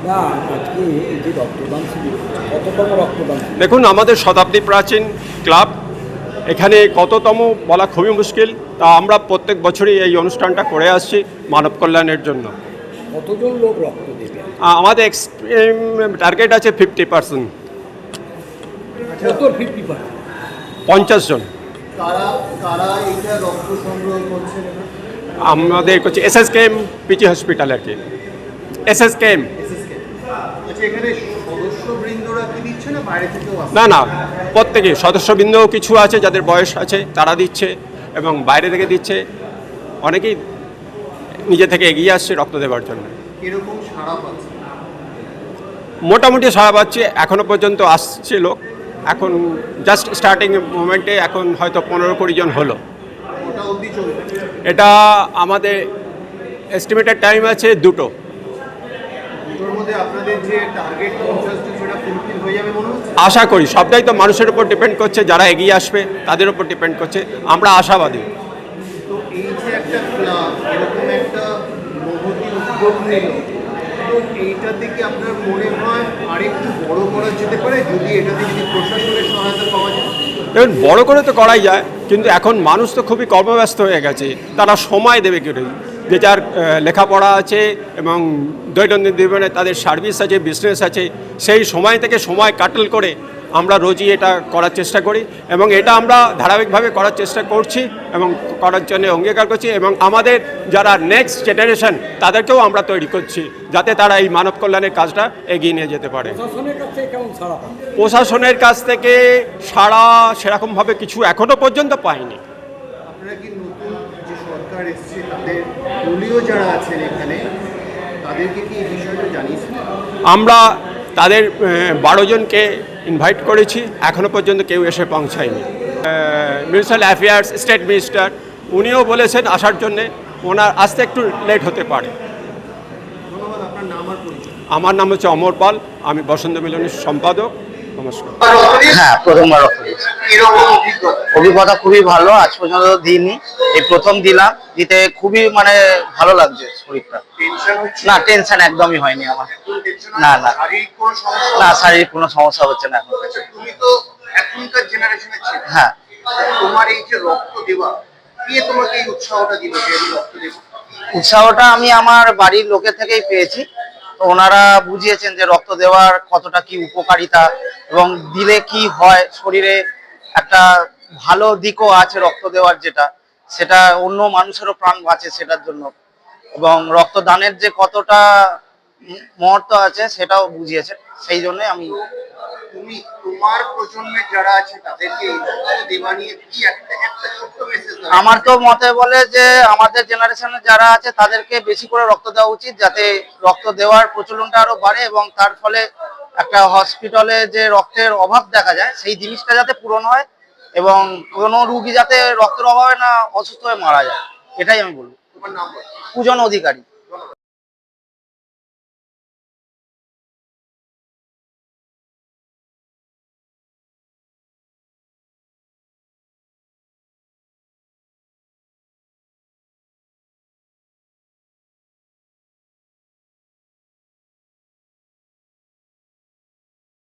না, আজকে এই যে রক্তদান শিবির কততম রক্তদান শিবির? দেখুন, আমাদের শতাব্দী প্রাচীন ক্লাব, এখানে কততম বলা খুবই মুশকিল। তা আমরা প্রত্যেক বছরই এই অনুষ্ঠানটা করে আসছি মানব কল্যাণের জন্য। কতজন লোক রক্ত দেবে? আমাদের টার্গেট আছে 50%। কত 50%? 50 জন। কারা কারা এইটা রক্ত সংগ্রহ করছেন? আমাদের করছে SSKM পিজি হসপিটাল আর কি, SSKM। আচ্ছা, এখানে সদস্যবৃন্দরা কি দিচ্ছে না বাইরে থেকেও আসছে? না না, প্রত্যেকে সদস্যবৃন্দ কিছু আছে যাদের বয়স আছে তারা দিচ্ছে, এবং বাইরে থেকে দিচ্ছে, অনেকেই নিজে থেকে এগিয়ে আসছে রক্ত দেওয়ার জন্য। এরকম সাড়া পাচ্ছে? মোটামুটি সারা পাচ্ছে, এখনও পর্যন্ত আসছে লোক। এখন জাস্ট স্টার্টিং মোমেন্টে এখন হয়তো 15-20 জন হলো। ওটা অবধি চলবে? এটা আমাদের এস্টিমেটেড টাইম আছে 2টো। দুটোর মধ্যে আপনাদের যে টার্গেট 50টা সেটা ফুলফিল হয়ে যাবে মনে হচ্ছে? আশা করি, সবটাই তো মানুষের উপর ডিপেন্ড করছে, যারা এগিয়ে আসবে তাদের উপর ডিপেন্ড করছে। আমরা আশাবাদী। তো এই যে একটা ক্লাব এরকম একটা মহতি উদ্যোগ নিল, তো এইটাতে কি আপনার মনে হয় আরেকটু বড় করা যেতে পারে যদি এটাতে যদি প্রশাসনের সহায়তা পাওয়া যায়? দেখুন, বড় করে তো করাই যায়, কিন্তু এখন মানুষ তো খুবই কর্মব্যস্ত হয়ে গেছে। তারা সময় দেবে কি করে? যে যার লেখাপড়া আছে এবং দৈনন্দিন জীবনে তাদের সার্ভিস আছে, বিজনেস আছে, সেই সময় থেকে সময় কাটল করে আমরা রোজই এটা করার চেষ্টা করি, এবং এটা আমরা ধারাবাহিকভাবে করার চেষ্টা করছি এবং করার জন্য অঙ্গীকার করছি, এবং আমাদের যারা নেক্সট জেনারেশন তাদেরকেও আমরা তৈরি করছি যাতে তারা এই মানব কল্যাণের কাজটা এগিয়ে নিয়ে যেতে পারে। প্রশাসনের কাছ থেকে কেমন সাড়া পান? প্রশাসনের কাছ থেকে সাড়া সেরকমভাবে কিছু এখনও পর্যন্ত পাইনি। আপনারা কি নতুন যে সরকার এসছে তাদের দলীয় যারা আছেন এখানে তাদেরকে কি এই বিষয়টা জানিয়েছেন? আমরা তাদের 12 জনকে ইনভাইট করেছি, এখনও পর্যন্ত কেউ এসে পৌঁছায়নি। মিউনিসিপ্যাল অ্যাফেয়ার্স স্টেট মিনিস্টার উনিও বলেছেন আসার জন্যে, ওনার আসতে একটু লেট হতে পারে। ধন্যবাদ। আপনার নাম আর পরিচয়? আমার নাম হচ্ছে অমর পাল, আমি বসন্ত মিলনের সম্পাদক। নমস্কার। হ্যাঁ, প্রথমবার রক্ত দিয়েছি। এরকম অভিজ্ঞতা? অভিজ্ঞতা খুবই ভালো, আজ পর্যন্ত দিইনি, এই প্রথম দিলাম। দিতে খুবই মানে ভালো লাগছে শরীরটা। টেনশন হচ্ছে? না, টেনশন একদমই হয়নি আমার। টেনশন না, না। শারীরিক কোনো সমস্যা? না, শারীরিক কোনো সমস্যা হচ্ছে না এখন। আচ্ছা, তুমি তো এখনকার জেনারেশনের ছেলে। হ্যাঁ, তোমার এই যে রক্ত দেওয়া, কে তোমাকে এই উৎসাহটা দিল যে আমি রক্ত দেবো? উৎসাহটা আমি আমার বাড়ির লোকের থেকেই পেয়েছি। তো ওনারা বুঝিয়েছেন যে রক্ত দেওয়ার কতটা কি উপকারিতা, এবং দিলে কি হয় শরীরে, একটা ভালো দিকও আছে রক্ত দেওয়ার, যেটা সেটা অন্য মানুষেরও প্রাণ বাঁচে সেটার জন্য, এবং রক্তদানের যে কতটা মহত্ব আছে সেটাও বুঝিয়েছেন। সেই জন্য আমি তুমি তোমার প্রজন্মের যারা আছে তাদেরকে এই রক্ত দেওয়া নিয়ে কি একটা একটা ছোট্ট মেসেজ দাও? আমার তো মতে বলে যে আমাদের জেনারেশনে যারা আছে তাদেরকে বেশি করে রক্ত দেওয়া উচিত, যাতে রক্ত দেওয়ার প্রচলনটা আরো বাড়ে, এবং তার ফলে একটা হসপিটালে যে রক্তের অভাব দেখা যায় সেই জিনিসটা যাতে পূরণ হয়, এবং কোনো রুগী যাতে রক্তের অভাবে না অসুস্থ হয়ে মারা যায়, এটাই আমি বলবো। তোমার নাম বলো। পূজন অধিকারী।